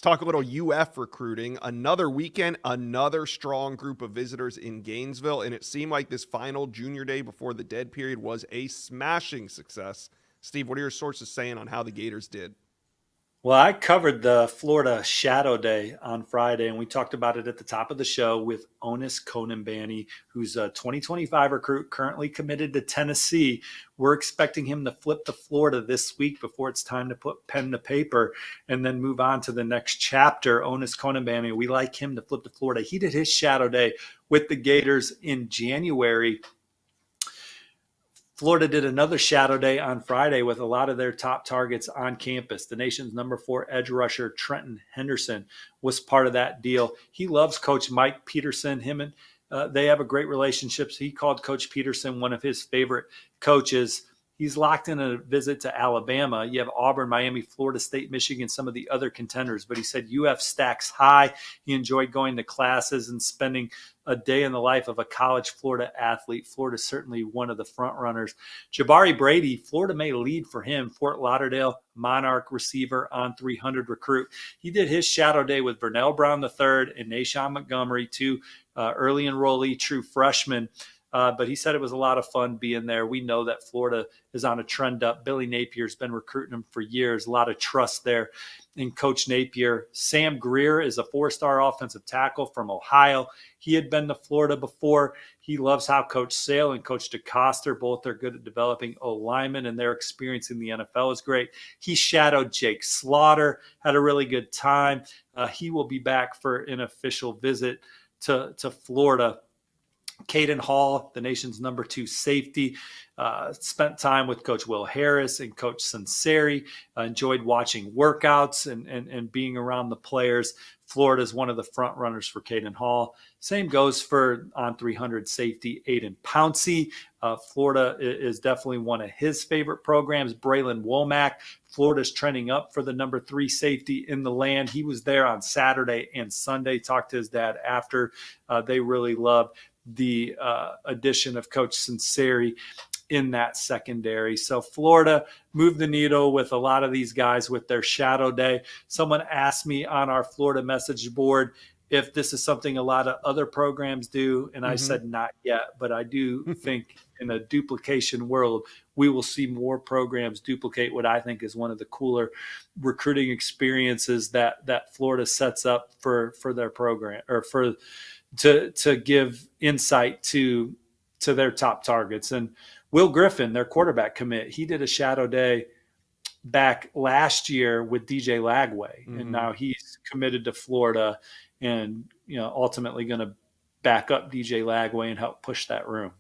talk a little UF recruiting. Another weekend, another strong group of visitors in Gainesville, and it seemed like this final junior day before the dead period was a smashing success. Steve, what are your sources saying on how the Gators did? Well, I covered the Florida Shadow Day on Friday, and we talked about it at the top of the show with Onis Konambani, who's a 2025 recruit currently committed to Tennessee. We're expecting him to flip to Florida this week before it's time to put pen to paper and then move on to the next chapter. Onis Konambani, we like him to flip to Florida. He did his Shadow Day with the Gators in January. Florida did another shadow day on Friday with a lot of their top targets on campus. The nation's number 4 edge rusher, Trenton Henderson, was part of that deal. He loves Coach Mike Peterson. Him and they have a great relationship. He called Coach Peterson one of his favorite coaches. He's locked in a visit to Alabama. You have Auburn, Miami, Florida State, Michigan, some of the other contenders. But he said UF stacks high. He enjoyed going to classes and spending a day in the life of a college Florida athlete. Florida's certainly one of the front runners. Jabari Brady, Florida may lead for him. Fort Lauderdale Monarch receiver on 300 recruit. He did his shadow day with Vernell Brown III and Nashawn Montgomery, two early enrollee true freshmen. But he said it was a lot of fun being there. We know that Florida is on a trend up. Billy Napier's been recruiting him for years. A lot of trust there in Coach Napier. Sam Greer is a 4-star offensive tackle from Ohio. He had been to Florida before. He loves how Coach Sale and Coach DeCoster, both are good at developing O-linemen, and their experience in the NFL is great. He shadowed Jake Slaughter, had a really good time. He will be back for an official visit to Florida. Caden Hall, the nation's number 2 safety, spent time with Coach Will Harris and Coach Sunseri, enjoyed watching workouts and being around the players. Florida is one of the front runners for Caden Hall. Same goes for on 300 safety Aiden Pouncey. Florida is definitely one of his favorite programs. Braylon Womack, Florida's trending up for the number 3 safety in the land. He was there on Saturday and Sunday. Talked to his dad after. They really loved the addition of Coach Sunseri in that secondary. So Florida moved the needle with a lot of these guys with their shadow day. Someone asked me on our Florida message board if this is something a lot of other programs do, and I said not yet, but I do think in a duplication world, we will see more programs duplicate what I think is one of the cooler recruiting experiences that Florida sets up for their program, or for to give insight to their top targets. And Will Griffin, their quarterback commit, he did a shadow day back last year with DJ Lagway, and now he's committed to Florida, and ultimately going to back up DJ Lagway and help push that room.